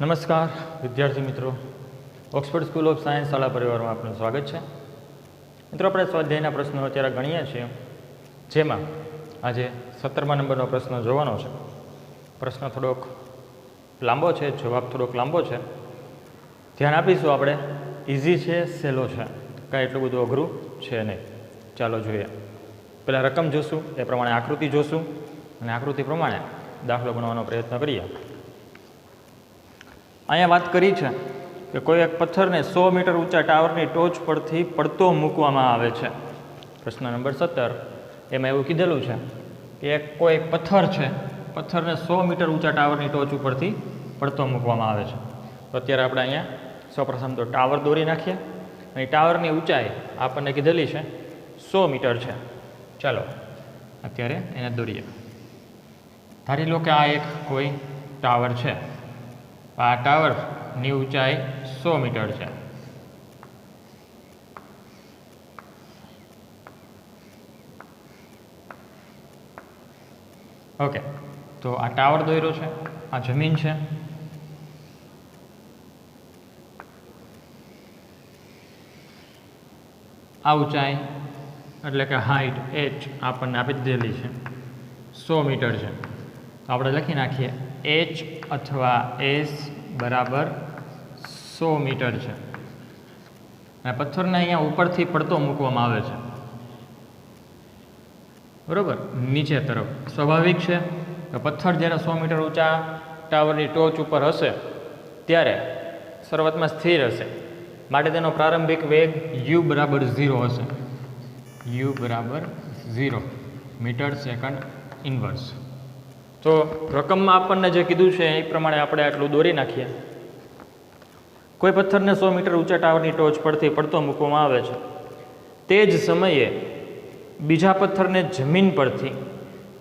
નમસ્કાર વિદ્યાર્થી મિત્રો, ઓક્સફર્ડ સ્કૂલ ઓફ સાયન્સ શાળા પરિવારમાં આપનું સ્વાગત છે. મિત્રો, આપણે સ્વાધ્યાયના પ્રશ્નો અત્યારે ગણીએ છીએ, જેમાં આજે 17મા નંબરનો પ્રશ્ન જોવાનો છે. પ્રશ્ન થોડોક લાંબો છે, જવાબ થોડોક લાંબો છે. ધ્યાન આપીશું આપણે. ઇઝી છે, સહેલો છે, કાંઈ એટલું બધું અઘરું છે નહીં. ચાલો જોઈએ. પહેલાં રકમ જોશું, એ પ્રમાણે આકૃતિ જોશું અને આકૃતિ પ્રમાણે દાખલો ગણવાનો પ્રયત્ન કરીએ. અહીંયા વાત કરી છે કે કોઈ એક પથ્થરને 100 મીટર ઊંચા ટાવરની ટોચ પરથી પડતો મૂકવામાં આવે છે. પ્રશ્ન નંબર 17, એમાં એવું કીધેલું છે કે કોઈ પથ્થર છે, પથ્થરને 100 મીટર ઊંચા ટાવરની ટોચ ઉપરથી પડતો મૂકવામાં આવે છે. તો અત્યારે આપણે અહીંયા સૌપ્રથમ તો ટાવર દોરી નાખીએ. અને ટાવરની ઊંચાઈ આપણને કીધેલી છે 100 મીટર છે. ચાલો અત્યારે એને દોરીએ. ધારી લો કે આ એક કોઈ ટાવર છે. આ ટાવરની ઊંચાઈ 100 મીટર છે. ઓકે, તો આ ટાવર દોર્યો છે, આ જમીન છે. આ ઊંચાઈ એટલે કે હાઇટ h આપણને આપી દીધેલી છે 100 મીટર છે. તો આપણે લખી નાખીએ h અથવા s બરાબર 100 મીટર છે. અને પથ્થરને અહીંયા ઉપરથી પડતો મૂકવામાં આવે છે, બરાબર, નીચે તરફ. સ્વાભાવિક છે કે પથ્થર જ્યારે 100 મીટર ઊંચા ટાવરની ટોચ ઉપર હશે ત્યારે શરૂઆતમાં સ્થિર હશે, માટે તેનો પ્રારંભિક વેગ u બરાબર 0 હશે. u બરાબર 0 મીટર સેકન્ડ ઇન્વર્સ. તો રકમમાં આપણને જે કીધું છે એ પ્રમાણે આપણે આટલું દોરી નાખીએ. કોઈ પથ્થરને 100 મીટર ઊંચા ટાવરની ટોચ પરથી પડતો મૂકવામાં આવે છે. તે જ સમયે બીજા પથ્થરને જમીન પરથી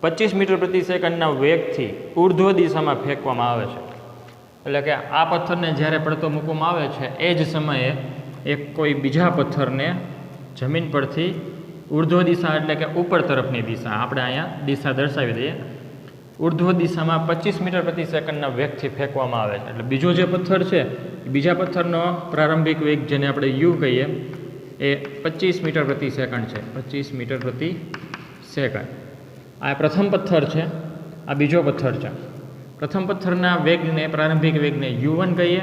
25 મીટર પ્રતિ સેકન્ડના વેગથી ઉર્ધ્વ દિશામાં ફેંકવામાં આવે છે. એટલે કે આ પથ્થરને જ્યારે પડતો મૂકવામાં આવે છે એ જ સમયે એક કોઈ બીજા પથ્થરને જમીન પરથી ઉર્ધ્વ દિશા એટલે કે ઉપર તરફની દિશા, આપણે અહીંયા દિશા દર્શાવી દઈએ, ઉર્ધ્વ દિશામાં 25 મીટર પ્રતિ સેકન્ડના વેગથી ફેંકવામાં આવે છે. એટલે બીજો જે પથ્થર છે, બીજા પથ્થરનો પ્રારંભિક વેગ જેને આપણે u કહીએ એ 25 મીટર પ્રતિ સેકન્ડ છે. 25 મીટર પ્રતિ સેકન્ડ. આ પ્રથમ પથ્થર છે, આ બીજો પથ્થર છે. પ્રથમ પથ્થરના વેગને, પ્રારંભિક વેગને u1 કહીએ,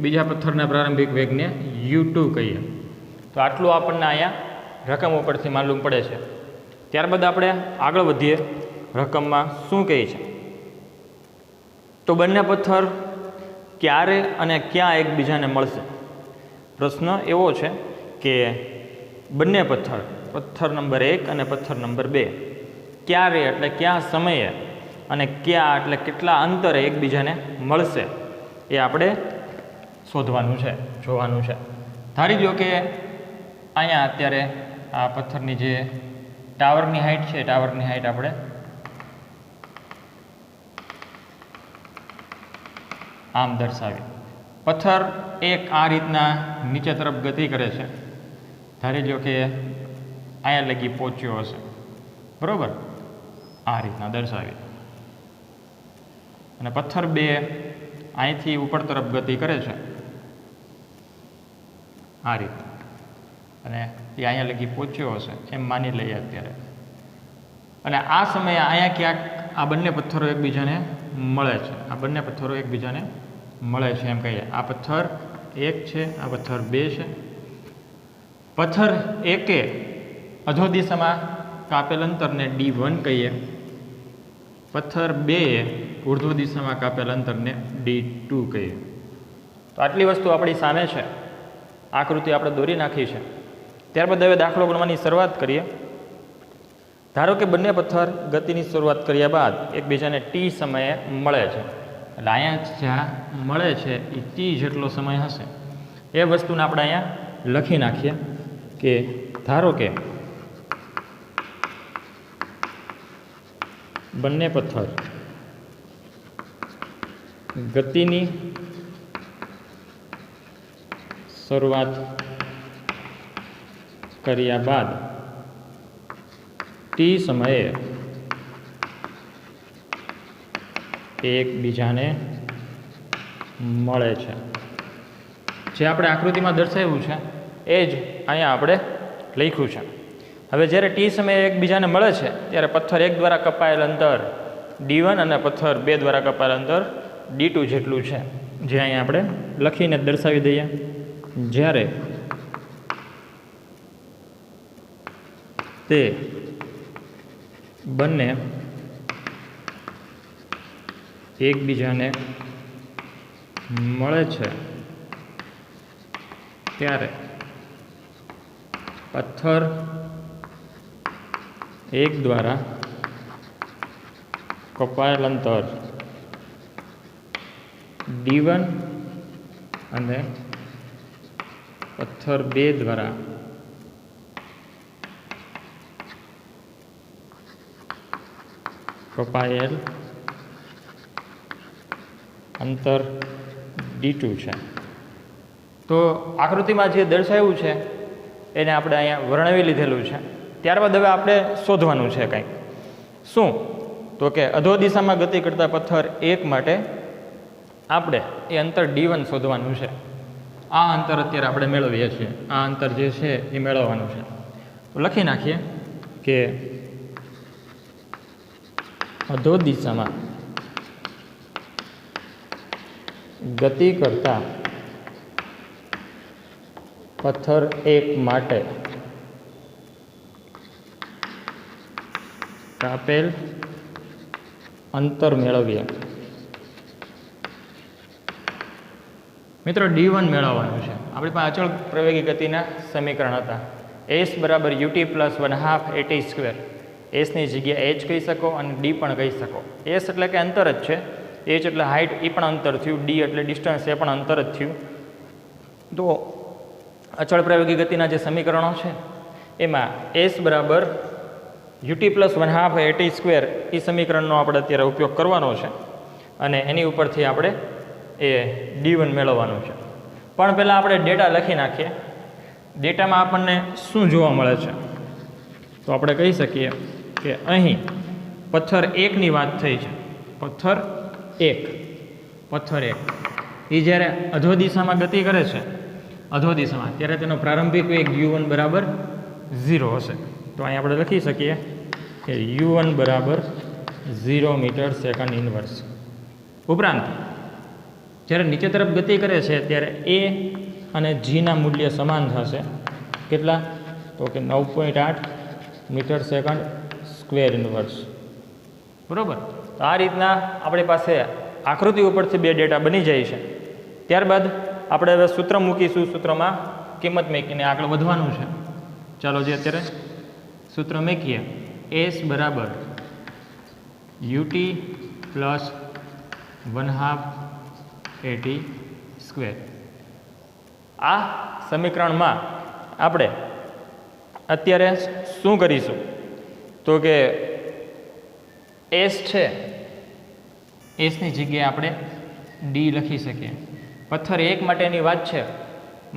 બીજા પથ્થરના પ્રારંભિક વેગને u2 કહીએ. તો આટલું આપણને અહીંયા રકમ ઉપરથી માલુમ પડે છે. ત્યારબાદ આપણે આગળ વધીએ. રકમમાં શું કહે છે? તો બંને પથ્થર ક્યારે અને ક્યાં એકબીજાને મળશે? પ્રશ્ન એવો છે કે બંને પથ્થર, પથ્થર નંબર 1 અને પથ્થર નંબર 2, ક્યારે એટલે ક્યાં સમયે અને ક્યાં એટલે કેટલા અંતરે એકબીજાને મળશે એ આપણે શોધવાનું છે, જોવાનું છે. ધારી લો કે અહીંયા અત્યારે આ પથ્થરની જે ટાવરની હાઇટ છે, ટાવરની હાઇટ આપણે આમ દર્શાવી. પથ્થર એક આ રીતના નીચે તરફ ગતિ કરે છે. ધારી લો કે અહીંયા લગી પહોંચ્યો હશે, બરાબર, આ રીતના દર્શાવી. અને પથ્થર 2 અહીંથી ઉપર તરફ ગતિ કરે છે આ રીતે, અને એ અહીંયા લગી પહોંચ્યો હશે એમ માની લઈએ અત્યારે. અને આ સમયે અહીંયા ક્યાંક આ બંને પથ્થરો એકબીજાને મળે છે. આ બંને પથ્થરો એકબીજાને મળે છે એમ કહીએ. આ પથ્થર 1 છે, આ પથ્થર 2 છે. પથ્થર 1 અધો દિશામાં કાપેલ અંતરને d1 કહીએ. પથ્થર 2 ઉર્ધ્વ દિશામાં કાપેલ અંતરને d2 કહીએ. તો આટલી વસ્તુ આપણી સામે છે, આકૃતિ આપણે દોરી નાખી છે. ત્યારબાદ હવે દાખલો ગણવાની શરૂઆત કરીએ. ધારો કે બંને પથ્થર ગતિની શરૂઆત કર્યા બાદ એકબીજાને t સમયે મળે છે. એટલે અહીંયા જ્યાં મળે છે એ t જેટલો સમય હશે એ વસ્તુને આપણે અહીંયા લખી નાખીએ કે ધારો કે બંને પથ્થર ગતિની શરૂઆત કર્યા બાદ t સમયે એકબીજાને મળે છે. જે આપણે આકૃતિમાં દર્શાવ્યું છે એ જ અહીંયા આપણે લખ્યું છે. હવે જ્યારે ટી સમયે એકબીજાને મળે છે ત્યારે પથ્થર 1 દ્વારા કપાયેલ અંતર D1 અને પથ્થર 2 દ્વારા કપાયેલ અંતર D2 જેટલું છે, જે અહીંયા આપણે લખીને દર્શાવી દઈએ. જ્યારે તે બંને એકબીજાને મળે છે ત્યારે પથ્થર 1 દ્વારા કપાયેલ અંતર D1 અને પથ્થર 2 દ્વારા કપાયેલ અંતર D2 છે. તો આકૃતિમાં જે દર્શાવ્યું છે એને આપણે અહીંયા વર્ણવી લીધેલું છે. ત્યારબાદ હવે આપણે શોધવાનું છે કંઈક. શું? તો કે અધો દિશામાં ગતિ કરતા પથ્થર 1 માટે આપણે એ અંતર D1 શોધવાનું છે. આ અંતર અત્યારે આપણે મેળવીએ છીએ. આ અંતર જે છે એ મેળવવાનું છે. તો લખી નાખીએ કે અધો દિશામાં ગતિ કરતા પથ્થર 1 માટે કાપેલ અંતર મેળવીએ. મિત્રો D1 મેળવવાનું છે. આપણી પાસે અચળ પ્રવેગી ગતિના સમીકરણ હતા. S બરાબર ut પ્લસ 1/2 at². એસની જગ્યાએ h કહી શકો અને ડી પણ કહી શકો. એસ એટલે કે અંતર જ છે, એચ એટલે હાઇટ, એ પણ અંતર થયું, ડી એટલે ડિસ્ટન્સ, એ પણ અંતર જ થયું. તો અચળ પ્રવેગી ગતિના જે સમીકરણો છે એમાં એસ બરાબર ut પ્લસ 1/2 at², એ સમીકરણનો આપણે અત્યારે ઉપયોગ કરવાનો છે અને એની ઉપરથી આપણે એ D1 મેળવવાનું છે. પણ પહેલાં આપણે ડેટા લખી નાખીએ. ડેટામાં આપણને શું જોવા મળે છે? તો આપણે કહી શકીએ કે અહીં પથ્થર 1ની વાત થઈ છે. પથ્થર 1 એ જ્યારે અધો દિશામાં ગતિ કરે છે, અધો દિશામાં, ત્યારે તેનો પ્રારંભિક વેગ u1 બરાબર 0 હશે. તો અહીં આપણે લખી શકીએ કે u1 બરાબર 0 મીટર સેકન્ડ ઇનવર્સ. ઉપરાંત જ્યારે નીચે તરફ ગતિ કરે છે ત્યારે એ અને જીના મૂલ્ય સમાન થશે. કેટલા? તો કે 9.8 મીટર સેકન્ડ સ્ક્વેર ઇનવર્સ. બરાબર. તો આ રીતના આપણી પાસે આકૃતિ ઉપરથી બે ડેટા બની જાય છે. ત્યારબાદ આપણે હવે સૂત્ર મૂકીશું. સૂત્રમાં કિંમત મૂકીને આગળ વધવાનું છે. ચાલો જે અત્યારે સૂત્ર મૂકીએ. એસ બરાબર ut પ્લસ 1/2 at². આ સમીકરણમાં આપણે અત્યારે શું કરીશું? તો કે એસ છે, એસની જગ્યાએ આપણે ડી લખી શકીએ. પથ્થર 1 માટેની વાત છે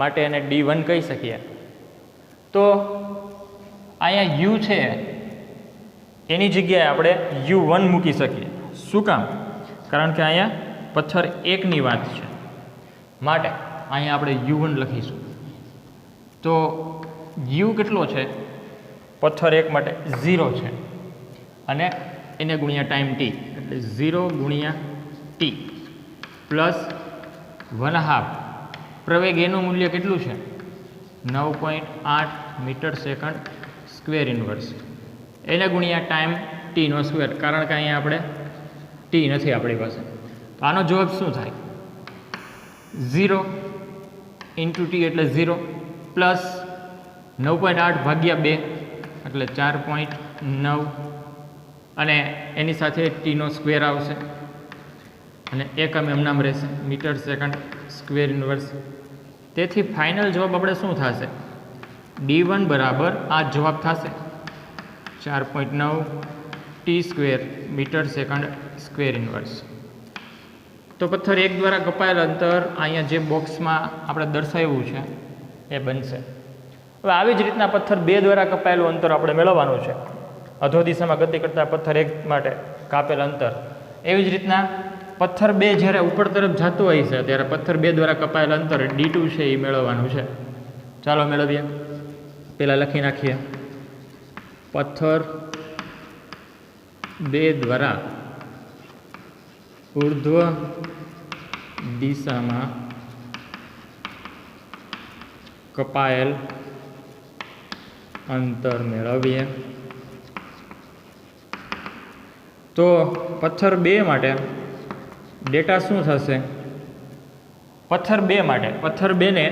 માટે એને D1 કહી શકીએ. તો અહીંયા યુ છે એની જગ્યાએ આપણે u1 મૂકી શકીએ. શું કામ? કારણ કે અહીંયા પથ્થર 1ની વાત છે માટે અહીંયા આપણે u1 લખીશું. તો u કેટલો છે? પથ્થર 1 માટે 0 છે અને એને ગુણ્યા ટાઈમ t, એટલે 0 ગુણ્યા t પ્લસ 1/2 પ્રવેગ એનું મૂલ્ય કેટલું છે? 9.8 મીટર સેકન્ડ સ્ક્વેર ઇનવર્સ. એને ગુણ્યા ટાઈમ ટીનો સ્ક્વેર, કારણ કે અહીંયા આપણે ટી નથી આપણી પાસે. તો આનો જવાબ શું થાય? 0 ઇન્ટુ ટી એટલે 0 પ્લસ 9.8 ભાગ્યા 2 એટલે 4.9 અને એની સાથે ટીનો સ્ક્વેર આવશે અને એકમ એમનામ રહેશે, મીટર સેકન્ડ સ્ક્વેર ઇનવર્સ. તેથી ફાઇનલ જવાબ આપણે શું થશે? D1 બરાબર આ જવાબ થશે 4.9 T square meter second square inverse. તો પથ્થર 1 દ્વારા કપાયેલ અંતર અહીંયા જે બોક્સમાં આપણે દર્શાવ્યું છે એ બનશે. હવે આવી જ રીતના પથ્થર 2 દ્વારા કપાયેલું અંતર આપણે મેળવવાનું છે. અધો દિશામાં ગતિ કરતા પથ્થર 1 માટે કાપેલ અંતર. એવી જ રીતના પથ્થર 2 જ્યારે ઉપર તરફ જતો હોય છે ત્યારે પથ્થર 2 દ્વારા કપાયેલ અંતર d2 છે એ મેળવવાનું છે. ચાલો મેળવીએ. પહેલાં લખી નાખીએ. પથ્થર 2 દ્વારા ઉર્ધ્વ દિશામાં કપાયેલ અંતર મેળવીએ. તો પથ્થર 2 માટે ડેટા શું થશે? પથ્થર 2 માટે પથ્થર 2ને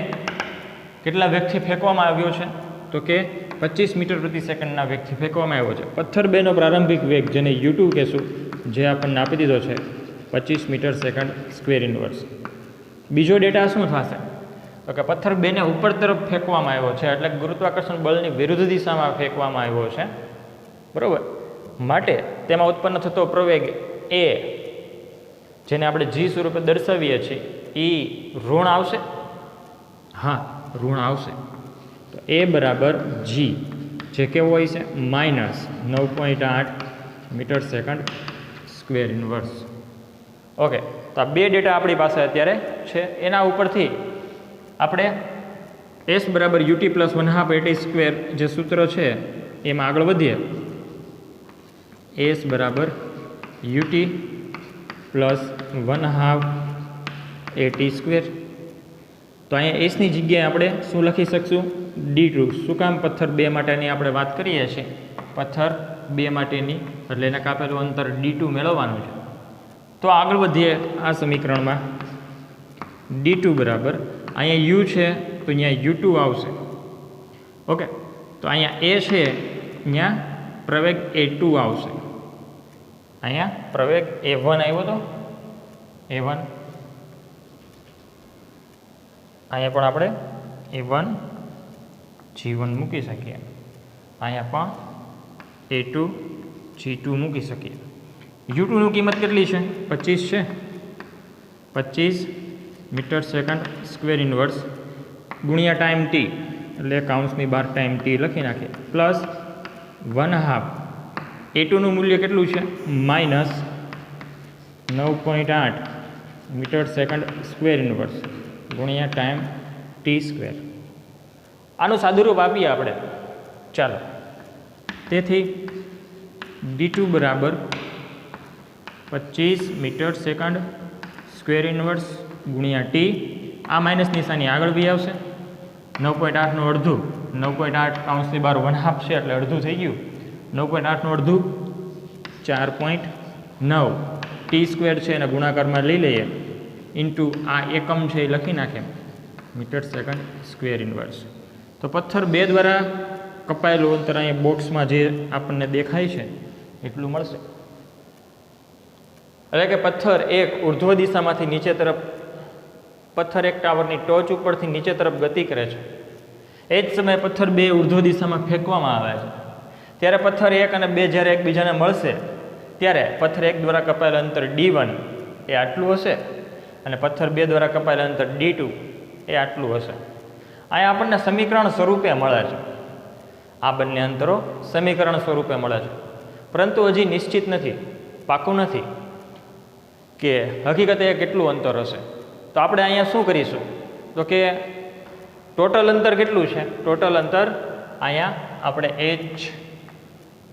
કેટલા વેગથી ફેંકવામાં આવ્યો છે? તો કે 25 મીટર પ્રતિ સેકન્ડના વેગથી ફેંકવામાં આવ્યો છે. પથ્થર 2નો પ્રારંભિક વેગ જેને u2 કહેશું, જે આપણને આપી દીધો છે 25 મીટર સેકન્ડ સ્ક્વેર ઇન્વર્સ. બીજો ડેટા શું થશે? તો કે પથ્થર 2ને ઉપર તરફ ફેંકવામાં આવ્યો છે, એટલે ગુરુત્વાકર્ષણ બળની વિરુદ્ધ દિશામાં ફેંકવામાં આવ્યો છે, બરાબર. માટે તેમાં ઉત્પન્ન થતો પ્રવેગ એ, જેને આપણે g સ્વરૂપે દર્શાવીએ છીએ, એ ઋણ આવશે. હા, ઋણ આવશે. તો એ બરાબર g, જે કેવો હોય છે? -9.8 metre second square inverse. Okay, તો આ બે ડેટા આપણી પાસે અત્યારે છે. એના ઉપરથી આપણે s બરાબર ut પ્લસ 1/2 at સ્ક્વેર જે સૂત્ર છે એમાં આગળ વધીએ. s બરાબર ut પ્લસ 1/2 at સ્ક્વેર. તો અહીંયા એસની જગ્યાએ આપણે શું લખી શકશું? d2. શું કામ? પથ્થર 2 માટેની આપણે વાત કરીએ છીએ. પથ્થર 2 માટેની એટલે એને કાપેલું અંતર d2 મેળવવાનું છે. તો આગળ વધીએ આ સમીકરણમાં. d2 બરાબર અહીંયા u છે તો અહીંયા u2 આવશે. ઓકે, તો અહીંયા a છે, અહીંયા પ્રવેગ a2 આવશે. અહીંયા પ્રવેગ a1 આવ્યો તો a1, અહીંયા પણ આપણે a1 g1 મૂકી શકીએ. અહીંયા પણ a2 g2 મૂકી શકીએ. u2 ની કિંમત કેટલી છે? 25 છે. 25 મીટર સેકન્ડ સ્ક્વેર ઇન્વર્સ ગુણ્યા ટાઈમ t, એટલે કૌંસની બહાર ટાઈમ t લખી નાખીએ, પ્લસ 1/2. a2 નું મૂલ્ય કેટલું છે? -9.8 મીટર સેકન્ડ સ્ક્વેર ઇન્વર્સ ગુણ્યા ટાઈમ t સ્ક્વેર. આનું સાદુરૂપ આપીએ આપણે. ચાલો, તેથી d2 બરાબર 25 મીટર સેકન્ડ સ્ક્વેર ઇન્વર્સ ગુણ્યા t. આ માઇનસ નિશાની આગળ બી આવશે. 9.8નું અડધું, 9.8 કૌંસની બહાર 1/2 છે એટલે અડધું થઈ ગયું. 9.8નું અડધું 4.9 t સ્ક્વેર છે એને ગુણાકારમાં લઈ લઈએ, ઇન્ટુ આ એકમ છે એ લખી નાખે મીટર સેકન્ડ સ્ક્વેર ઇન્વર્સ. તો પથ્થર 2 દ્વારા કપાયેલું અંતર અહીંયા બોક્સમાં જે આપણને દેખાય છે એટલું મળશે. એટલે કે પથ્થર 1 ઉર્ધ્વ દિશામાંથી નીચે તરફ, પથ્થર 1 ટાવરની ટોચ ઉપરથી નીચે તરફ ગતિ કરે છે. એ જ સમયે પથ્થર 2 ઉર્ધ્વ દિશામાં ફેંકવામાં આવે છે. ત્યારે પથ્થર 1 અને 2 જ્યારે એકબીજાને મળશે ત્યારે પથ્થર 1 દ્વારા કપાયેલ અંતર d1 એ આટલું હશે, અને પથ્થર 2 દ્વારા કપાયેલ અંતર d2 એ આટલું હશે. અહીંયા આપણને સમીકરણ સ્વરૂપે મળે છે. આ બંને અંતરો સમીકરણ સ્વરૂપે મળે છે, પરંતુ હજી નિશ્ચિત નથી, પાકું નથી કે હકીકતે કેટલું અંતર હશે. તો આપણે અહીંયા શું કરીશું? તો કે ટોટલ અંતર કેટલું છે? ટોટલ અંતર અહીંયા આપણે h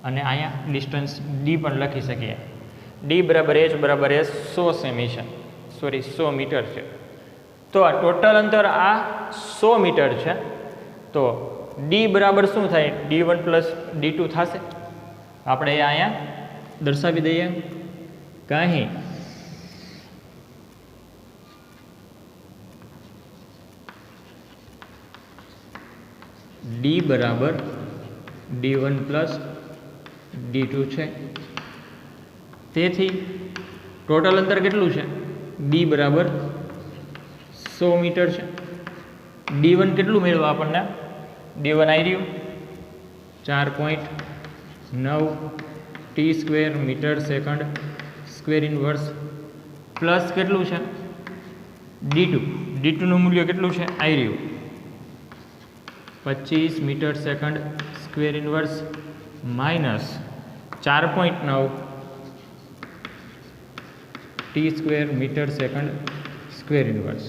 અને અહીંયા ડિસ્ટન્સ d પણ લખી શકીએ. d બરાબર h બરાબર s 100 સેમી છે, સોરી 100 મીટર છે. તો આ ટોટલ અંતર આ 100 મીટર છે. તો d બરાબર શું થાય? d1 પ્લસ d2 થશે. આપણે એ અહીંયા દર્શાવી દઈએ કે અહીં d બરાબર d1 પ્લસ d2 છે. તેથી ટોટલ અંતર કેટલું છે? d બરાબર 100 મીટર છે. d1 કેટલું મેળવવા આપણને? d1 આવી રહ્યું 4.9 t square meter second square inverse, plus કેટલું છે? d2 નું મૂલ્ય કેટલું છે? આવી રહ્યું 25 meter second square inverse minus 4.9 t t² meter second square inverse.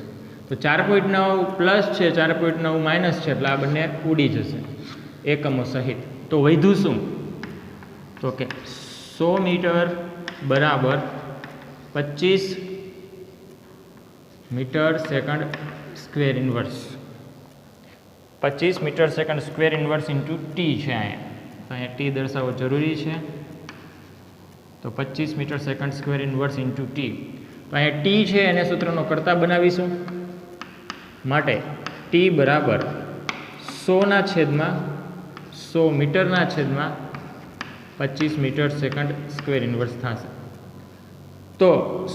તો 4.9 પ્લસ છે, 4.9 માઇનસ છે, એટલે આ બંને ઉડી જશે એકમો સહિત. તો વધ્યું શું? તો કે 100 મીટર બરાબર 25 meter second square inverse. 25 meter second square inverse into T છે અહીંયા ટી દર્શાવવો જરૂરી છે. તો 25 meter second square inverse into T. તો અહીંયા ટી છે એને સૂત્રનો કરતા બનાવીશું. માટે ટી બરાબર 100 મીટરના છેદમાં 25 મીટર સેકન્ડ સ્ક્વેર ઇન્વર્સ થશે. તો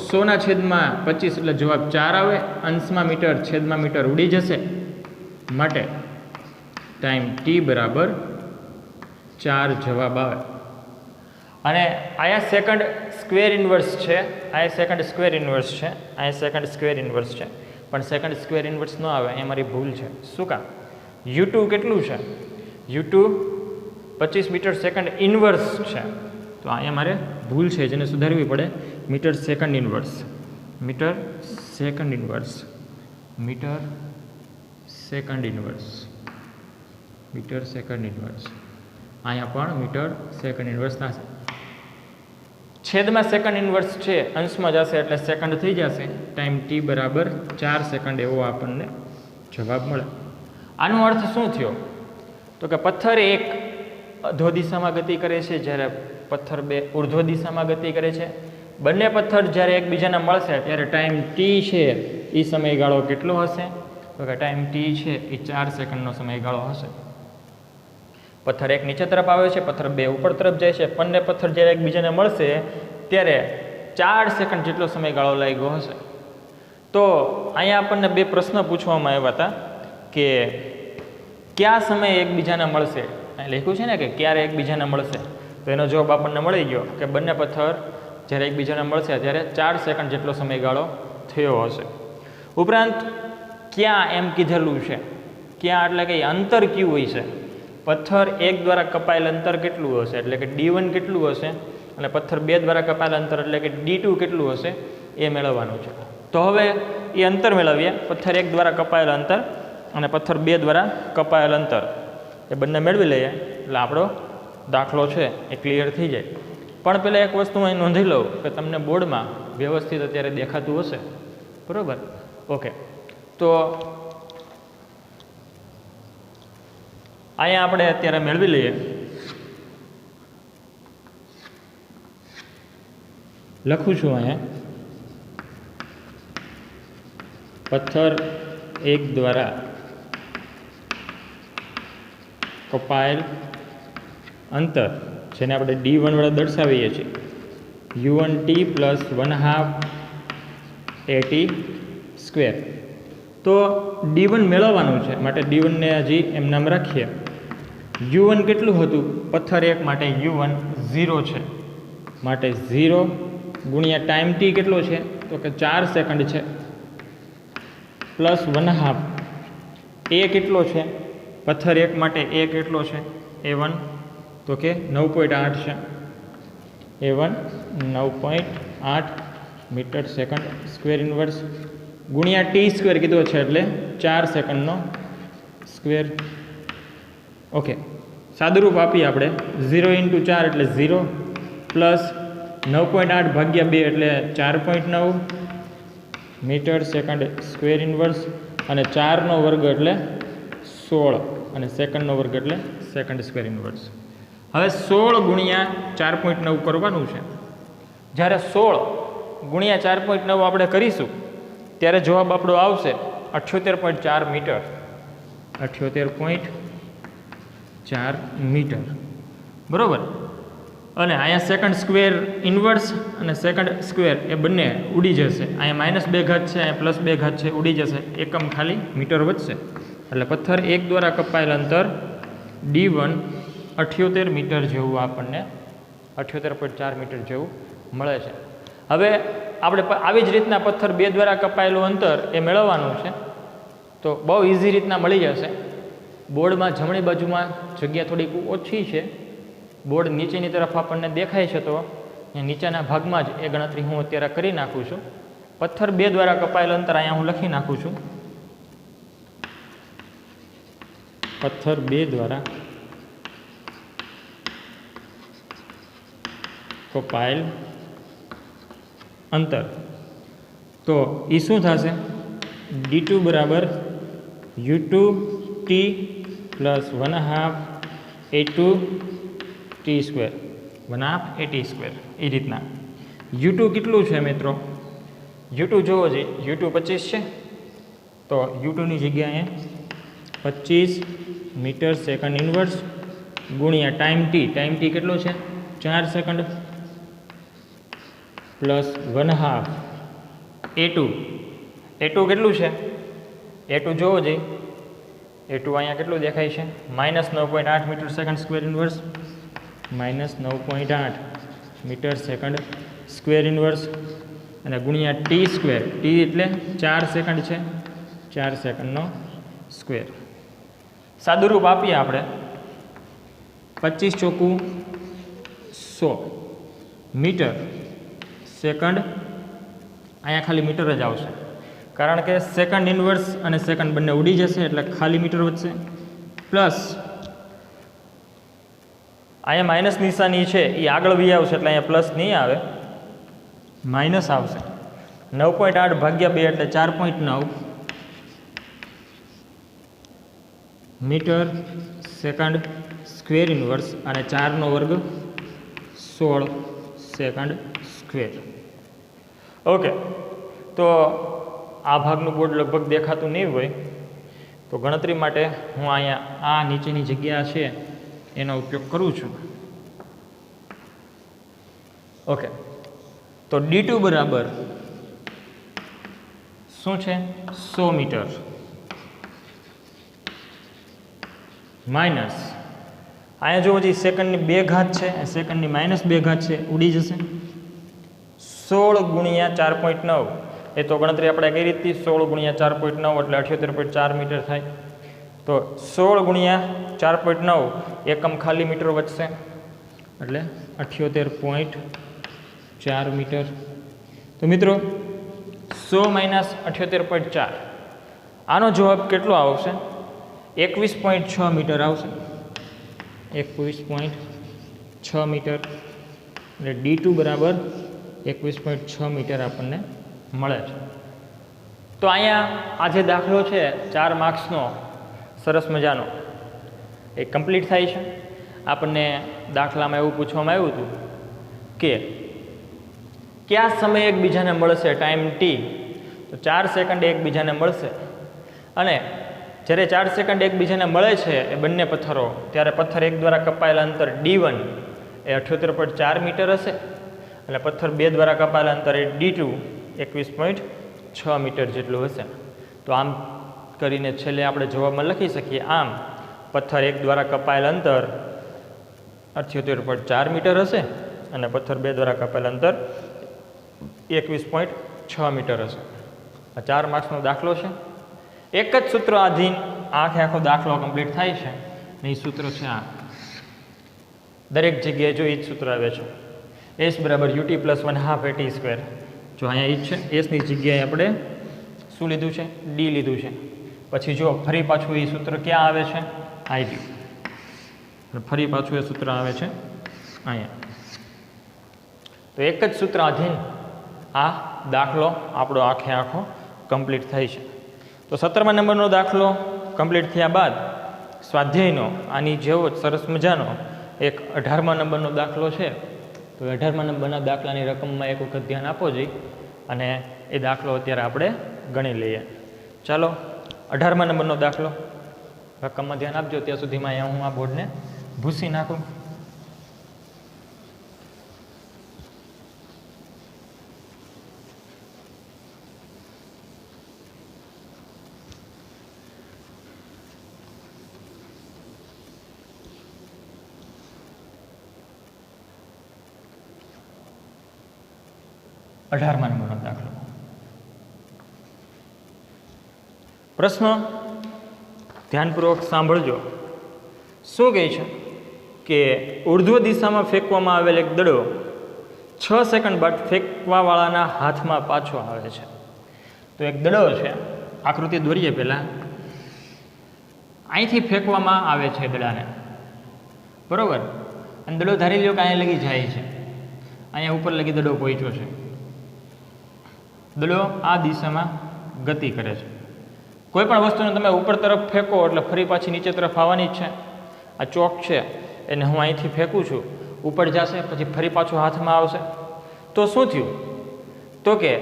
100/25 એટલે જવાબ 4 આવે. અંશમાં મીટર છેદમાં મીટર ઉડી જશે. માટે ટાઈમ ટી બરાબર 4 જવાબ આવે. અને અહીંયા સેકન્ડ સ્ક્વેર ઇન્વર્સ છે, અહીંયા સેકન્ડ સ્ક્વેર ઇન્વર્સ છે, અહીંયા સેકન્ડ સ્ક્વેર ઇન્વર્સ છે, પણ સેકન્ડ સ્ક્વેર ઇન્વર્સ ન આવે એ મારી ભૂલ છે. શું કામ? U2 કેટલું છે? U2 25 મીટર સેકન્ડ ઇન્વર્સ છે. તો અહીંયા મારે ભૂલ છે જેને સુધારવી પડે. Meter second inverse, metre second inverse, metre second inverse, metre second inverse. અહીંયા પણ મીટર સેકન્ડ ઇન્વર્સ થશે. છેદમાં સેકન્ડ ઇન્વર્સ છે, અંશમાં જશે એટલે સેકન્ડ થઈ જશે. ટાઈમ ટી બરાબર 4 સેકન્ડ એવો આપણને જવાબ મળે. આનો અર્થ શું થયો? તો કે પથ્થર એક અધો દિશામાં ગતિ કરે છે, જ્યારે પથ્થર બે ઉર્ધ્વ દિશામાં ગતિ કરે છે. બંને પથ્થર જ્યારે એકબીજાને મળશે ત્યારે ટાઈમ ટી છે એ સમયગાળો કેટલો હશે? તો કે ટાઈમ ટી છે એ 4 સેકન્ડનો સમયગાળો હશે. પથ્થર એક નીચે તરફ આવે છે, પથ્થર બે ઉપર તરફ જાય છે. બંને પથ્થર જ્યારે એકબીજાને મળશે ત્યારે 4 સેકન્ડ જેટલો સમયગાળો લાગ્યો હશે. તો અહીંયા આપણને બે પ્રશ્ન પૂછવામાં આવ્યા હતા કે કયા સમયે એકબીજાને મળશે. અહીં લખ્યું છે ને કે ક્યારે એકબીજાને મળશે. તો એનો જવાબ આપણને મળી ગયો કે બંને પથ્થર જ્યારે એકબીજાને મળશે ત્યારે 4 સેકન્ડ જેટલો સમયગાળો થયો હશે. ઉપરાંત ક્યાં એમ કીધેલું છે. ક્યાં એટલે કે અંતર કયું હોય છે? પથ્થર એક દ્વારા કપાયેલ અંતર કેટલું હશે, એટલે કે D1 કેટલું હશે, અને પથ્થર બે દ્વારા કપાયેલ અંતર એટલે કે D2 કેટલું હશે એ મેળવવાનું છે. તો હવે એ અંતર મેળવીએ. પથ્થર એક દ્વારા કપાયેલ અંતર અને પથ્થર બે દ્વારા કપાયેલ અંતર એ બંને મેળવી લઈએ એટલે આપણો દાખલો છે એ ક્લિયર થઈ જાય. પણ પહેલાં એક વસ્તુ અહીં નોંધી લઉં કે તમને બોર્ડમાં વ્યવસ્થિત અત્યારે દેખાતું હશે, બરાબર? ઓકે, તો અહીંયા આપણે અત્યારે મેળવી લઈએ. લખું છું અહીંયા પથ્થર એક દ્વારા કપાયેલ અંતર જેને આપણે D1 વડે દર્શાવીએ છીએ U1t પ્લસ 1/2 AT². તો D1 મેળવવાનું છે માટે D1 ને હજી એમ નામ રાખીએ. U1 કેટલું હતું? પથ્થર એક માટે U1 0 છે, માટે 0 ગુણ્યા ટાઈમ t કેટલો છે? તો કે 4 સેકન્ડ છે, પ્લસ 1/2 એ કેટલો છે? પથ્થર એક માટે એ કેટલો છે? A1 તો કે 9.8 છે. A1 9.8 metre second square inverse ગુણ્યા T² કીધો છે એટલે 4 સેકન્ડનો સ્ક્વેર. ઓકે, સાદુરૂપ આપીએ આપણે. 0 × 4 એટલે 0 પ્લસ 9.8 ભાગ્યા 2 એટલે 4.9 મીટર સેકન્ડ સ્ક્વેર ઇન્વર્સ અને 4નો વર્ગ એટલે 16 અને સેકન્ડનો વર્ગ એટલે સેકન્ડ સ્ક્વેર ઇન્વર્સ. હવે 16 ગુણ્યા 4.9 કરવાનું છે. જ્યારે 16 ગુણ્યા 4.9 આપણે કરીશું ત્યારે જવાબ આપણો આવશે 78.4 મીટર. 78.4 મીટર, બરાબર? અને અહીંયા સેકન્ડ સ્ક્વેર ઇન્વર્સ અને સેકન્ડ સ્ક્વેર એ બંને ઉડી જશે. અહીંયા -2 ઘાત છે, અહીંયા +2 ઘાત છે, ઉડી જશે. એકમ ખાલી મીટર વધશે. એટલે પથ્થર એક દ્વારા કપાયેલ અંતર D1 78 મીટર જેવું આપણને 78.4 મીટર જેવું મળે છે. હવે આપણે આવી જ રીતના પથ્થર બે દ્વારા કપાયેલું અંતર એ મેળવવાનું છે. તો બહુ ઇઝી રીતના મળી જશે. બોર્ડમાં જમણી બાજુમાં જગ્યા થોડીક ઓછી છે. બોર્ડ નીચેની તરફ આપણને દેખાય છે તો એ નીચેના ભાગમાં જ એ ગણતરી હું અત્યારે કરી નાખું છું. પથ્થર 2 દ્વારા કપાયેલ અંતર અહીંયા હું લખી નાખું છું. પથ્થર 2 દ્વારા કપાયેલ અંતર. તો એ શું થશે? d2 બરાબર u2t પ્લસ 1/2 a2t², 1/2 at². એ રીતના u2 કેટલું છે મિત્રો? u2 જોવો જોઈએ. u2 25 છે, તો u2ની જગ્યાએ 25 મીટર સેકન્ડ ઇન્વર્સ ગુણ્યા ટાઈમ t કેટલો છે? 4 સેકન્ડ પ્લસ 1/2 a2 કેટલું છે? a2 જોવો જોઈએ. a2 અહીંયા કેટલું દેખાય છે? -9.8 metre second square inverse, -9.8 metre second square inverse અને ગુણ્યા t². t એટલે 4 સેકન્ડ છે, 4 સેકન્ડનો સ્ક્વેર. સાદુરૂપ આપીએ આપણે. 25 ચોકું 100 મીટર સેકન્ડ. અહીંયા ખાલી મીટર જ આવશે, કારણ કે સેકન્ડ ઇન્વર્સ અને સેકન્ડ બંને ઉડી જશે એટલે ખાલી મીટર વધશે. પ્લસ અહીંયા માઇનસ નિશાની છે એ આગળ વી આવશે એટલે અહીંયા પ્લસ નહીં આવે, માઇનસ આવશે. 9.8 ભાગ્યા 2 એટલે 4.9 મીટર સેકન્ડ સ્ક્વેર ઇન્વર્સ અને 4 નો વર્ગ 16 સેકન્ડ સ્ક્વેર. ઓકે, તો આ ભાગનું બોર્ડ લગભગ દેખાતું નહીં હોય, તો ગણતરી માટે હું અહીંયા આ નીચેની જગ્યા છે એનો ઉપયોગ કરું છું. ઓકે, તો d2 બરાબર શું છે? 100 મીટર માઇનસ અહીંયા જોવો જોઈએ સેકન્ડની 2 ઘાત છે, સેકન્ડની -2 ઘાત છે, ઉડી જશે. 16 ગુણ્યા 4.9 એ તો ગણતરી આપણે કઈ રીતથી? 16 ગુણ્યા 4.9 એટલે 78.4 મીટર થાય. તો 16 ગુણ્યા 4.9 એકમ ખાલી મીટર વધશે એટલે 78.4 મીટર. તો મિત્રો 100 - 78.4 આનો જવાબ કેટલો આવશે? 21.6 મીટર આવશે. 21.6 મીટર એટલે d2 બરાબર 21.6 મીટર આપણને મળે છે. તો અહીંયા આ જે દાખલો છે 4 માર્ક્સનો સરસ મજાનો એ કમ્પ્લીટ થાય છે. આપણને દાખલામાં એવું પૂછવામાં આવ્યું હતું કે કયા સમયે એકબીજાને મળશે ટાઈમ t? તો 4 સેકન્ડ એકબીજાને મળશે અને જ્યારે 4 સેકન્ડ એકબીજાને મળે છે એ બંને પથ્થરો, ત્યારે પથ્થર 1 દ્વારા કપાયેલા અંતર d1 એ 78.4 મીટર હશે અને પથ્થર 2 દ્વારા કપાયેલા અંતર એ d2 21.6 મીટર જેટલું હશે. તો આમ કરીને છેલ્લે આપણે જવાબમાં લખી શકીએ. આમ પથ્થર 1 દ્વારા કપાયેલ અંતર 78.4 મીટર હશે અને પથ્થર 2 દ્વારા કપાયેલ અંતર 21.6 મીટર હશે. આ 4 માર્ક્સનો દાખલો છે. એક જ સૂત્ર આધીન આખો દાખલો કમ્પ્લીટ થાય છે. ને એ સૂત્ર છે આ. દરેક જગ્યાએ જો એ જ સૂત્ર આવે છે. s બરાબર ut પ્લસ 1/2 at². જો અહીંયા એ જ છે. એસની જગ્યાએ આપણે શું લીધું છે? ડી લીધું છે. પછી જો ફરી પાછું એ સૂત્ર ક્યાં આવે છે? આવી. ફરી પાછું એ સૂત્ર આવે છે અહીંયા. તો એક જ સૂત્ર આધીન આ દાખલો આપણો આખો કમ્પ્લીટ થાય છે. તો 17મા નંબરનો દાખલો કમ્પ્લીટ થયા બાદ સ્વાધ્યાયનો આની જેવો જ સરસ મજાનો એક 18મા નંબરનો દાખલો છે. તો 18મા નંબરના દાખલાની રકમમાં એક વખત ધ્યાન આપો જોઈએ અને એ દાખલો અત્યારે આપણે ગણી લઈએ. ચાલો 18મા નંબરનો દાખલો રકમમાં ધ્યાન આપજો. ત્યાં સુધીમાં અહીંયા હું આ બોર્ડને ભૂસી નાખું. અઢારમા નંબરનો દાખલો. પ્રશ્ન ધ્યાનપૂર્વક સાંભળજો. શું કહે છે કે ઉર્ધ્વ દિશામાં ફેંકવામાં આવેલ એક દડો 6 સેકન્ડ બાદ ફેંકવાવાળાના હાથમાં પાછો આવે છે. તો એક દડો છે, આકૃતિ દોરીએ પહેલાં. અહીંથી ફેંકવામાં આવે છે દડાને, બરાબર. અને દડો ધારી લ્યો કે અહીંયા લગી જાય છે, અહીંયા ઉપર લગી દડો પહોંચ્યો છે. દડો આ દિશામાં ગતિ કરે છે. કોઈ પણ વસ્તુને તમે ઉપર તરફ ફેંકો એટલે ફરી પાછી નીચે તરફ આવવાની જ છે. આ ચોક છે એને હું અહીંથી ફેંકું છું, ઉપર જશે, પછી ફરી પાછું હાથમાં આવશે. તો શું થયું? તો કે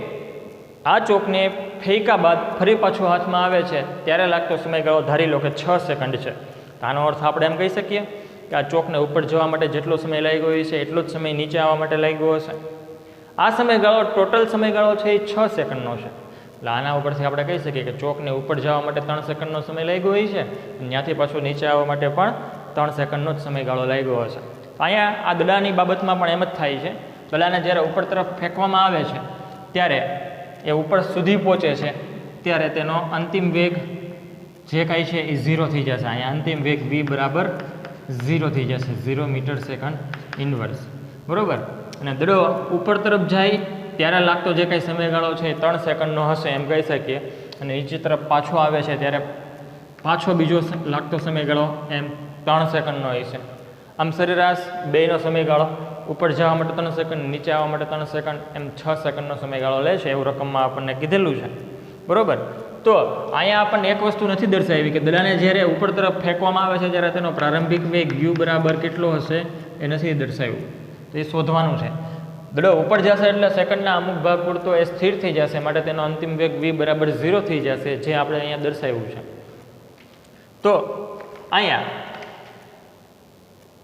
આ ચોકને ફેંકા બાદ ફરી પાછું હાથમાં આવે છે ત્યારે લાગતો સમયગાળો ધારી લો કે 6 સેકન્ડ છે. તો આનો અર્થ આપણે એમ કહી શકીએ કે આ ચોકને ઉપર જવા માટે જેટલો સમય લાગ્યો હશે એટલો જ સમય નીચે આવવા માટે લાગ્યો હશે. આ સમયગાળો ટોટલ સમયગાળો છે એ 6 સેકન્ડનો છે. એટલે આના ઉપરથી આપણે કહી શકીએ કે ચોકને ઉપર જવા માટે 3 સેકન્ડનો સમય લાગ્યો હોય છે, ત્યાંથી પાછો નીચે આવવા માટે પણ 3 સેકન્ડનો જ સમયગાળો લાગ્યો હશે. તો અહીંયા આ દડાની બાબતમાં પણ એમ જ થાય છે. દડાને જ્યારે ઉપર તરફ ફેંકવામાં આવે છે ત્યારે એ ઉપર સુધી પહોંચે છે ત્યારે તેનો અંતિમ વેગ જે કાંઈ છે એ 0 થઈ જશે. અહીંયા અંતિમ વેગ v બરાબર 0 થઈ જશે, 0 મીટર સેકન્ડ ઇન્વર્સ, બરાબર. અને દડો ઉપર તરફ જાય ત્યારે લાગતો જે કાંઈ સમયગાળો છે એ 3 સેકન્ડનો હશે એમ કહી શકીએ. અને નીચે તરફ પાછો આવે છે ત્યારે પાછો બીજો લાગતો સમયગાળો એમ 3 સેકન્ડનો હશે. આમ સરેરાશ બેનો સમયગાળો ઉપર જવા માટે 3 સેકન્ડ, નીચે આવવા માટે 3 સેકન્ડ, એમ 6 સેકન્ડનો સમયગાળો લે છે એવું રકમમાં આપણને કીધેલું છે, બરાબર. તો અહીંયા આપણને એક વસ્તુ નથી દર્શાવી કે દડાને જ્યારે ઉપર તરફ ફેંકવામાં આવે છે ત્યારે તેનો પ્રારંભિક વેગ u બરાબર કેટલો હશે એ નથી દર્શાવ્યું. તો એ શોધવાનું છે. દડો ઉપર જશે એટલે સેકન્ડના અમુક ભાગ પૂરતો એ સ્થિર થઈ જશે, માટે તેનો અંતિમ વેગ v બરાબર 0 થઈ જશે, જે આપણે અહીંયા દર્શાવ્યું છે. તો અહીંયા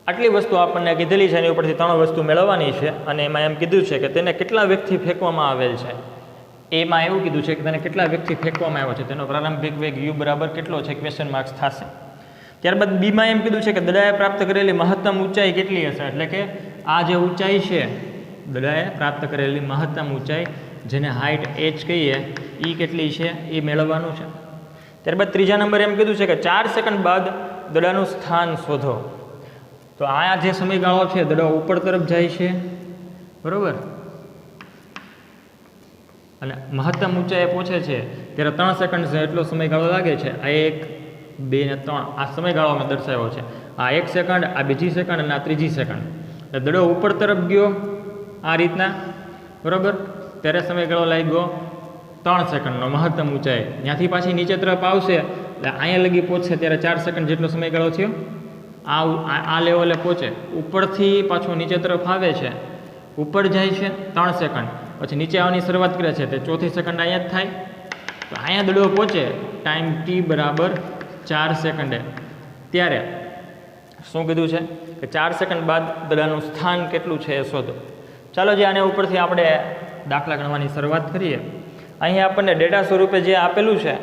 આટલી વસ્તુ આપણને કીધેલી છે, એની ઉપરથી 3 વસ્તુ મેળવવાની છે. અને એમાં એમ કીધું છે કે તેને કેટલા વેગથી ફેંકવામાં આવેલ છે. એમાં એવું કીધું છે કે તેને કેટલા વેગથી ફેંકવામાં આવ્યો છે, તેનો પ્રારંભિક વેગ u બરાબર કેટલો છે, ક્વેશ્ચન માર્ક્સ થશે. ત્યારબાદ બીમાં એમ કીધું છે કે દડાએ પ્રાપ્ત કરેલી મહત્તમ ઊંચાઈ કેટલી હશે, એટલે કે આ જે ઊંચાઈ છે, દડાએ પ્રાપ્ત કરેલી મહત્તમ ઊંચાઈ જેને હાઇટ h કહીએ એ કેટલી છે એ મેળવવાનું છે. ત્યારબાદ ત્રીજા નંબર એમ કીધું છે કે 4 સેકન્ડ બાદ દડાનું સ્થાન શોધો. તો આ જે સમયગાળો છે દડો ઉપર તરફ જાય છે, બરાબર, અને મહત્તમ ઊંચાઈએ પહોંચે છે ત્યારે 3 સેકન્ડ છે એટલો સમયગાળો લાગે છે. આ 1, 2 ને 3 આ સમયગાળો મેં દર્શાવ્યો છે. આ 1 સેકન્ડ, આ બીજી સેકન્ડ અને આ ત્રીજી સેકન્ડ. એટલે દડો ઉપર તરફ ગયો આ રીતના, બરાબર, ત્યારે સમયગાળો લાગ્યો 3 સેકન્ડનો મહત્તમ ઊંચાઈ. ત્યાંથી પાછી નીચે તરફ આવશે એટલે અહીંયા લગી પહોંચશે ત્યારે 4 સેકન્ડ જેટલો સમયગાળો થયો. આ લેવલે પહોંચે, ઉપરથી પાછો નીચે તરફ આવે છે, ઉપર જાય છે 3 સેકન્ડ, પછી નીચે આવવાની શરૂઆત કરે છે તે ચોથી સેકન્ડ અહીંયા જ થાય. તો અહીંયા દડો પહોંચે ટાઈમ t બરાબર 4 સેકન્ડે. ત્યારે શું કીધું છે કે 4 સેકન્ડ બાદ દડાનું સ્થાન કેટલું છે એ શોધો. ચાલો જે આને ઉપરથી આપણે દાખલા ગણવાની શરૂઆત કરીએ. અહીં આપણને ડેટા સ્વરૂપે જે આપેલું છે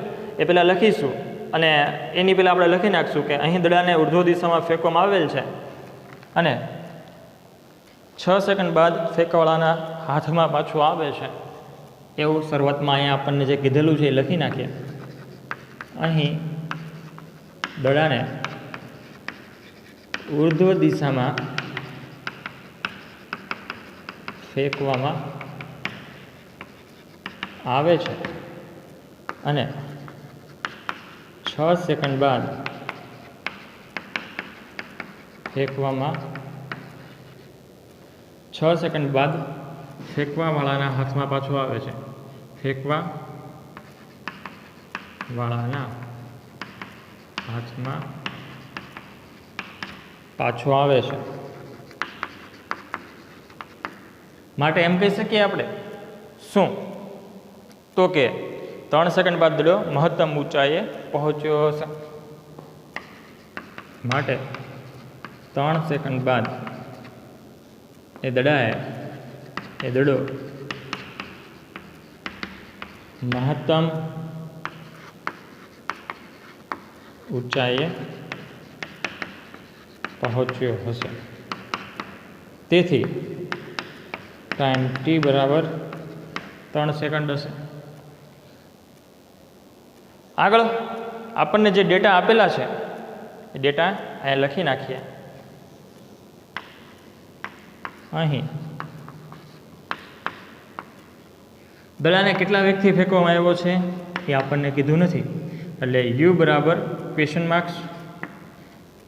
એ પહેલાં લખીશું અને એની પહેલાં આપણે લખી નાખીશું કે અહીં દડાને ઉર્ધ્વ દિશામાં ફેંકવામાં આવેલ છે અને 6 સેકન્ડ બાદ ફેંકવાળાના હાથમાં પાછું આવે છે એવું શરૂઆતમાં અહીંયા આપણને જે કીધેલું છે એ લખી નાખીએ. અહીં દડાને ઉર્ધ્વ દિશામાં ફેંકવામાં આવે છે અને 6 સેકન્ડ બાદ ફેંકવામાં 6 સેકન્ડ બાદ ફેંકવાવાળાના હાથમાં પાછું આવે છે. ફેંકવાવાળાના હાથમાં પાછું આવે છે. માટે એમ કહી શકીએ આપણે શું તો કે 3 સેકન્ડ બાદ દડો મહત્તમ ઊંચાઈએ પહોંચ્યો હશે. માટે 3 સેકન્ડ બાદ એ દડો મહત્તમ ઊંચાઈએ પહોંચ્યો હશે. તેથી ટાઈમ t બરાબર 3 સેકન્ડ હશે. આગળ આપણને જે ડેટા આપેલા છે એ ડેટા અહીંયા લખી નાખીએ. અહીં દડાને કેટલા વેગથી ફેંકવામાં આવ્યો છે એ આપણને કીધું નથી, એટલે યુ બરાબર ક્વેશ્ચન માર્ક્સ.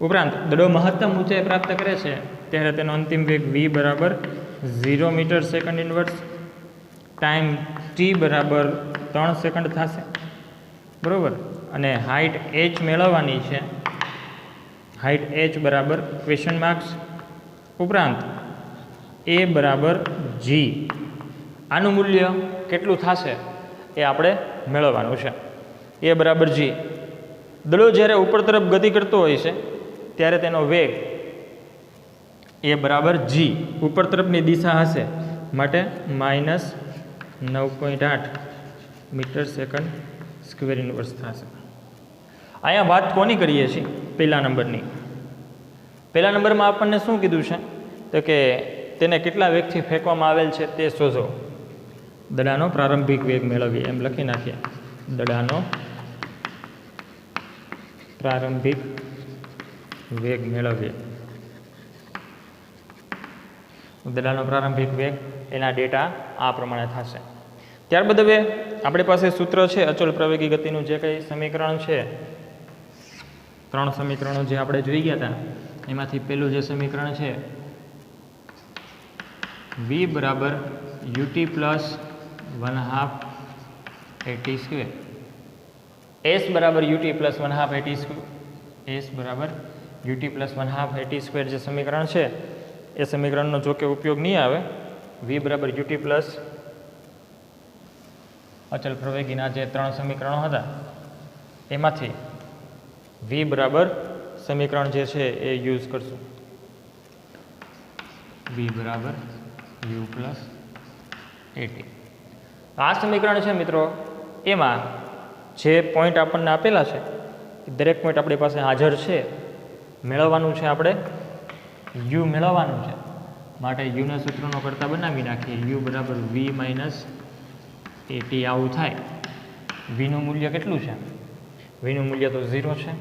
ઉપરાંત દડો મહત્તમ ઊંચાઈ પ્રાપ્ત કરે છે ત્યારે તેનો અંતિમ વેગ વી બરાબર 0 metre second inverse, time t બરાબર 3 સેકન્ડ થશે, બરાબર. અને હાઇટ એચ મેળવવાની છે, હાઇટ એચ બરાબર ક્વેશ્ચન માર્ક્સ. ઉપરાંત એ બરાબર જી, આનું મૂલ્ય કેટલું થશે એ આપણે મેળવવાનું છે. એ બરાબર જી. દડો જ્યારે ઉપર તરફ ગતિ કરતો હોય છે ત્યારે તેનો વેગ એ બરાબર જી ઉપર તરફની દિશા હશે, માટે -9.8 મીટર સેકન્ડ સ્ક્વેર ઇન્વર્સ થશે. અહીંયા વાત કોની કરીએ છીએ? પહેલા નંબરની. પહેલા નંબરમાં આપણને શું કીધું છે તો કે તેને કેટલા વેગથી ફેંકવામાં આવેલ છે તે શોધો. દડાનો પ્રારંભિક વેગ મેળવીએ એમ લખી નાખીએ. દડાનો પ્રારંભિક વેગ મેળવીએ. દડાનો પ્રારંભિક વેગ એના ડેટા આ પ્રમાણે થશે. ત્યારબાદ હવે આપણી પાસે સૂત્ર છે અચળ પ્રવેગી ગતિનું, જે કંઈ સમીકરણ છે 3 સમીકરણો જે આપણે જોઈ ગયા હતા એમાંથી પહેલું જે સમીકરણ છે v બરાબર ut plus 1/2 at square, s બરાબર ut plus 1/2 at square, s બરાબર ut પ્લસ 1/2 at સ્ક્વેર જે સમીકરણ છે એ સમીકરણનો જો કે ઉપયોગ નહીં આવે. v બરાબર ut પ્લસ અચલ પ્રવેગીના જે 3 સમીકરણો હતા એમાંથી v બરાબર સમીકરણ જે છે એ યુઝ કરશું. v બરાબર u પ્લસ એટી. આ સમીકરણ છે મિત્રો, એમાં જે પોઈન્ટ આપણને આપેલા છે એ દરેક પોઈન્ટ આપણી પાસે હાજર છે. મેળવવાનું છે આપણે યુ મેળવવાનું છે, માટે યુના સૂત્રનો કરતા બનાવી નાખીએ. યુ બરાબર વી માઇનસ એટી આવું થાય. વીનું મૂલ્ય કેટલું છે? વીનું મૂલ્ય તો 0 છે,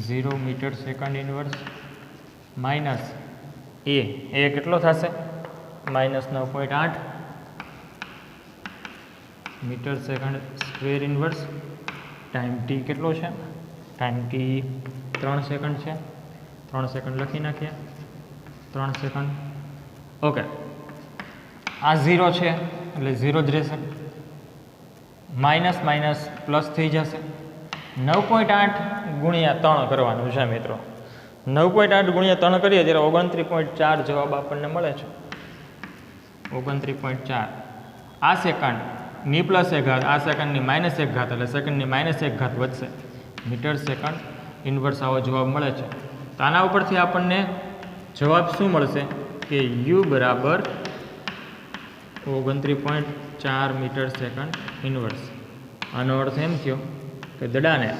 0 મીટર સેકન્ડ ઇન્વર્સ માઇનસ એ કેટલો થશે? -9.8 metre second square inverse. Time t કેટલો છે? ટાઈમ ટી 3 સેકન્ડ છે, 3 સેકન્ડ લખી નાખીએ. 3 સેકન્ડ. ઓકે, આ 0 છે એટલે 0 જ રહેશે, માઇનસ માઇનસ પ્લસ થઈ જશે. 9.8 ગુણ્યા 3 કરવાનું છે મિત્રો. 9.8 ગુણ્યા 3 કરીએ ત્યારે 29.4 જવાબ આપણને મળે છે. 29.4. આ સેકન્ડની પ્લસ 1 ઘાત, આ સેકન્ડની -1 ઘાત, એટલે સેકન્ડની -1 ઘાત વધશે. મીટર સેકન્ડ ઇન્વર્સ આવો જવાબ મળે છે. તો આના ઉપરથી આપણને જવાબ શું મળશે કે યુ બરાબર 29.4 મીટર સેકન્ડ ઇન્વર્સ. આનો અર્થ એમ થયો કે દડાને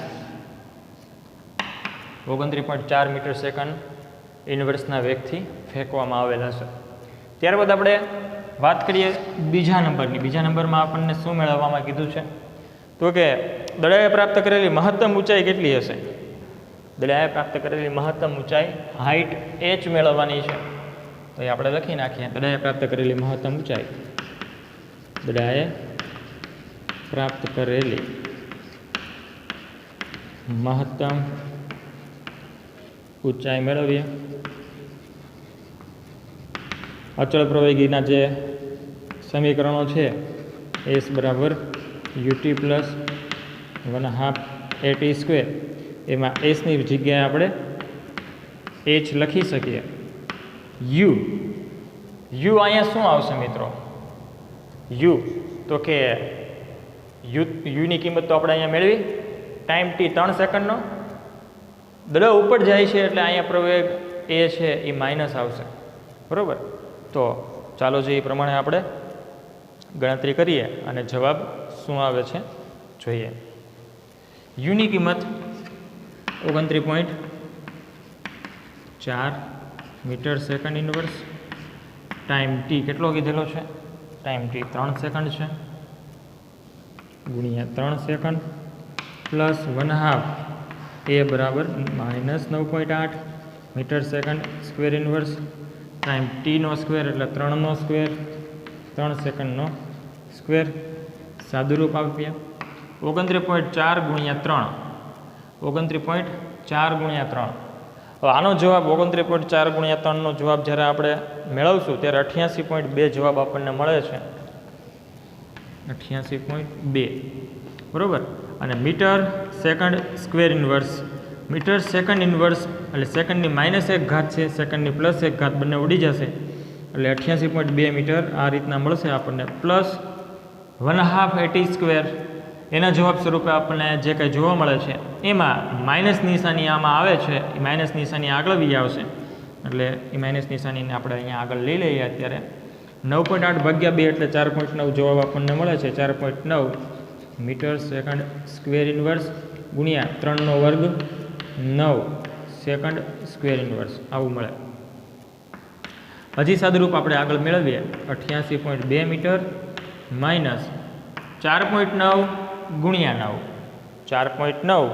29.4 મીટર સેકન્ડ ઇન્વર્સના વેગથી ફેંકવામાં આવેલ હશે. ત્યારબાદ આપણે વાત કરીએ બીજા નંબરની. બીજા નંબરમાં આપણને શું મેળવવામાં કીધું છે તો કે દડાએ પ્રાપ્ત કરેલી મહત્તમ ઊંચાઈ કેટલી હશે? દડાએ પ્રાપ્ત કરેલી મહત્તમ ઊંચાઈ હાઇટ એચ મેળવવાની છે. તો એ આપણે લખી નાખીએ. દડાએ પ્રાપ્ત કરેલી મહત્તમ ઊંચાઈ, દડાએ પ્રાપ્ત કરેલી મહત્તમ ઊંચાઈ મેળવીએ. અચળ પ્રવેગીના જે સમીકરણો છે એસ બરાબર યુટી પ્લસ 1/2 એટી સ્ક્વેર, એમાં એસની જગ્યાએ આપણે એચ લખી શકીએ. યુ અહીંયા શું આવશે મિત્રો? યુ તો કે યુની કિંમત તો આપણે અહીંયા મેળવી. Time T 3 સેકન્ડનો. દડો ઉપર જાય છે એટલે અહીંયા પ્રવેગ એ છે એ માઇનસ આવશે, બરાબર. તો ચાલો જે એ પ્રમાણે આપણે ગણતરી કરીએ અને જવાબ શું આવે છે જોઈએ. યુની કિંમત 29.4 metre second inverse. Time t કેટલો કીધેલો છે? ટાઈમ ટી 3 સેકન્ડ છે, ગુણ્યા 3 સેકન્ડ પ્લસ 1/2 એ બરાબર -9.8 metre second square inverse. Time ટીનો સ્ક્વેર એટલે 3નો સ્ક્વેર, 3 સેકન્ડનો સ્ક્વેર સાદુરૂપ આપ્યા 29.4 ગુણ્યા 3 29.4 ગુણ્યા 3 હવે આનો જવાબ 29.4 ગુણ્યા 3નો જવાબ જ્યારે આપણે મેળવશું ત્યારે 88.2 જવાબ આપણને મળે છે 88.2 બરાબર અને metre second square inverse metre second inverse એટલે સેકન્ડની -1 ઘાત છે સેકન્ડની +1 ઘાત બંને ઉડી જશે એટલે 88.2 મીટર આ રીતના મળશે આપણને પ્લસ 1/2 AT સ્ક્વેર એના જવાબ સ્વરૂપે આપણને જે કંઈ જોવા મળે છે એમાં માઇનસ નિશાની આમાં આવે છે એ માઇનસ નિશાની આગળ બી આવશે એટલે એ માઇનસ નિશાનીને આપણે અહીંયા આગળ લઈ લઈએ અત્યારે 9.8 ભાગ્યા 2 એટલે 4.9 જવાબ આપણને મળે છે 4.9 મીટર સેકન્ડ સ્ક્વેર ઇન્વર્સ ગુણ્યા 3નો વર્ગ 9 સેકન્ડ સ્ક્વેર ઇન્વર્સ આવું મળે હજી સાદુરૂપ આપણે આગળ મેળવીએ 88.2 મીટર માઇનસ 4.9 ગુણ્યા 9 4.9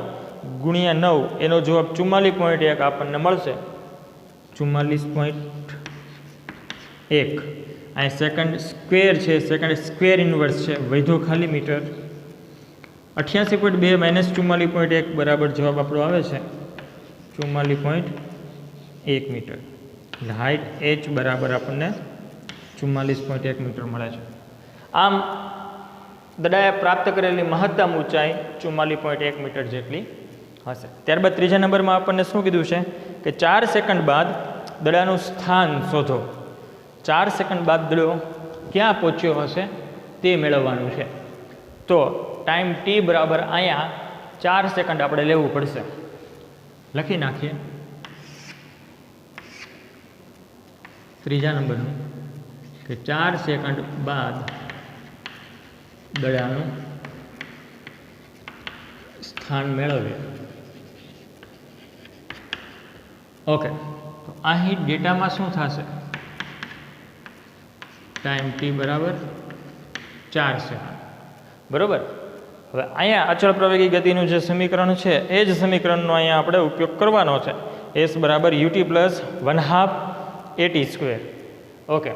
ગુણ્યા 9 એનો જવાબ 44.1 આપણને મળશે 44.1 અહીં સેકન્ડ સ્ક્વેર છે સેકન્ડ સ્ક્વેર ઇન્વર્સ છે વધ્યો ખાલી મીટર 88.2 માઇનસ 44.1 બરાબર જવાબ આપણો આવે છે 44.1 મીટર એટલે હાઇટ h બરાબર આપણને 44.1 મીટર મળે છે આમ દડાએ પ્રાપ્ત કરેલી મહત્તમ ઊંચાઈ 44.1 મીટર જેટલી હશે ત્યારબાદ ત્રીજા નંબરમાં આપણને શું કીધું છે કે 4 સેકન્ડ બાદ દડાનું સ્થાન શોધો 4 સેકન્ડ બાદ દડો ક્યાં પહોંચ્યો હશે તે મેળવવાનું છે તો ટાઈમ t બરાબર અહીંયા 4 સેકન્ડ આપણે લેવું પડશે લખી નાખીએ ત્રીજા નંબરનું કે 4 સેકન્ડ બાદ દડાનું સ્થાન મેળવીએ ઓકે તો અહીં ડેટામાં શું થશે ટાઈમ t બરાબર 4 સેકન્ડ બરાબર હવે અહીંયા અચળ પ્રવેગી ગતિનું જે સમીકરણ છે એ જ સમીકરણનો અહીંયા આપણે ઉપયોગ કરવાનો છે s બરાબર ut plus 1/2 AT square okay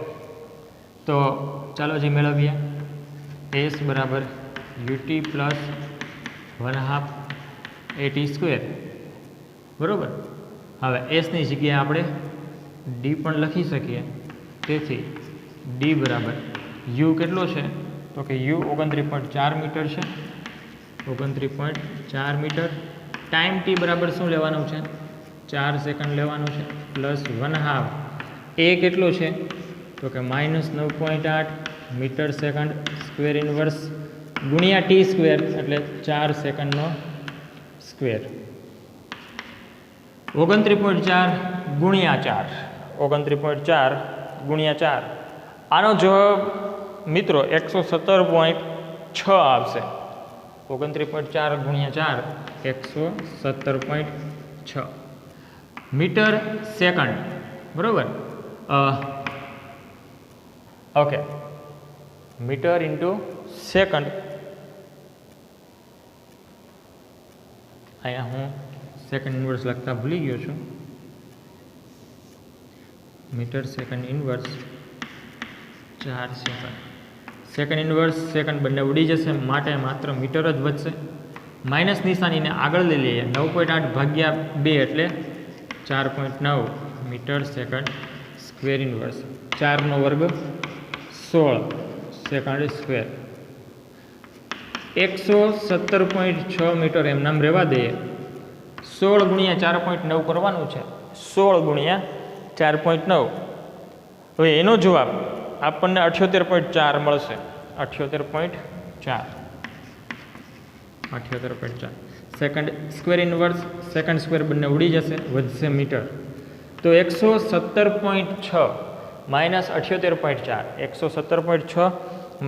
તો ચાલો જે મેળવીએ s બરાબર ut પ્લસ 1/2 AT સ્ક્વેર બરાબર હવે એસની જગ્યાએ આપણે ડી પણ લખી શકીએ તેથી ડી બરાબર યુ કેટલો છે તો કે યુ 29.4 મીટર છે 29.4 મીટર ટાઈમ ટી બરાબર શું લેવાનું છે 4 સેકન્ડ લેવાનું છે પ્લસ 1/2 એ કેટલો છે તો કે -9.8 મીટર સેકન્ડ સ્ક્વેર ઇન્વર્સ ગુણ્યા ટી સ્ક્વેર એટલે 4 સેકન્ડનો સ્ક્વેર 29.4 ગુણ્યા 4 29.4 ગુણ્યા 4 આનો જવાબ મિત્રો 117.6 આવશે 29.4 ગુણ્યા 4 117.6 મીટર સેકન્ડ બરાબર ઓકે મીટર ઇન્ટુ સેકન્ડ અહીંયા હું સેકન્ડ ઇન્વર્સ લખતા ભૂલી ગયો છું metre second inverse 4 second second inverse second બંને ઉડી જશે માટે માત્ર મીટર જ વધશે માઇનસ નિશાનીને આગળ લઈ લઈએ 9.8 ભાગ્યા 2 એટલે 4.9 મીટર સેકન્ડ સ્ક્વેર ઇન્વર્સ 4નો વર્ગ 16 સેકન્ડ સ્ક્વેર 117.6 મીટર એમ નામ રહેવા દઈએ 16 ગુણ્યા 4.9 કરવાનું છે 16 ગુણ્યા 4.9 હવે એનો જવાબ આપણને 78.4 મળશે 78.4 second square inverse second square બંને ઉડી જશે વધશે મીટર તો 117.6 માઇનસ 78.4 117.6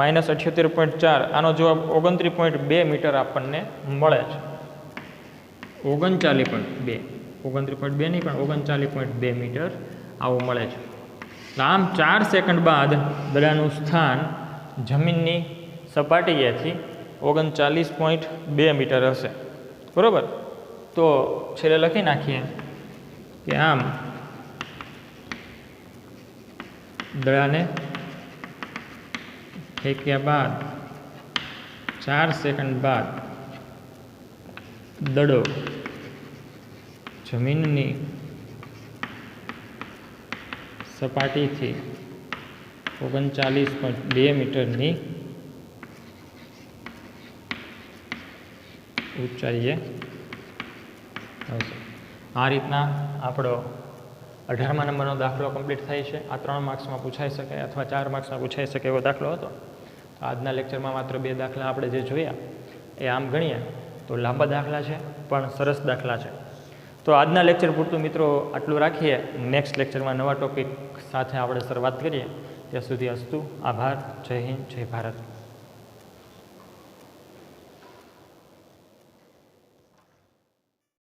માઇનસ 78.4 આનો જવાબ 29.2 મીટર આપણને મળે છે 39.2 29.2 નહીં પણ 39.2 મીટર આવું મળે છે આમ 4 સેકન્ડ બાદ દડાનું સ્થાન જમીનની સપાટીએથી 39.2 મીટર હશે બરાબર તો છેલ્લે લખી નાખીએ કે આમ દડાને ફેંક્યા બાદ 4 સેકન્ડ બાદ દડો જમીનની સપાટીથી 39.2 મીટરની ઊંચાઈએ હશે. આ રીતના આપણો 18મા નંબરનો દાખલો કમ્પ્લીટ થાય છે. આ 3 માર્ક્સમાં પૂછાઈ શકે અથવા 4 માર્ક્સમાં પૂછાઈ શકે એવો દાખલો હતો. આજના લેક્ચરમાં માત્ર 2 દાખલા આપણે જે જોયા એ આમ ગણીએ તો લાંબા દાખલા છે પણ સરસ દાખલા છે. તો આજના લેક્ચર પૂરતું મિત્રો આટલું રાખીએ. નેક્સ્ટ લેક્ચરમાં નવા ટોપિક સાથે આપણે શરૂઆત કરીએ. ત્યાં સુધી અસ્તુ. આભાર. જય હિન્દ, જય ભારત.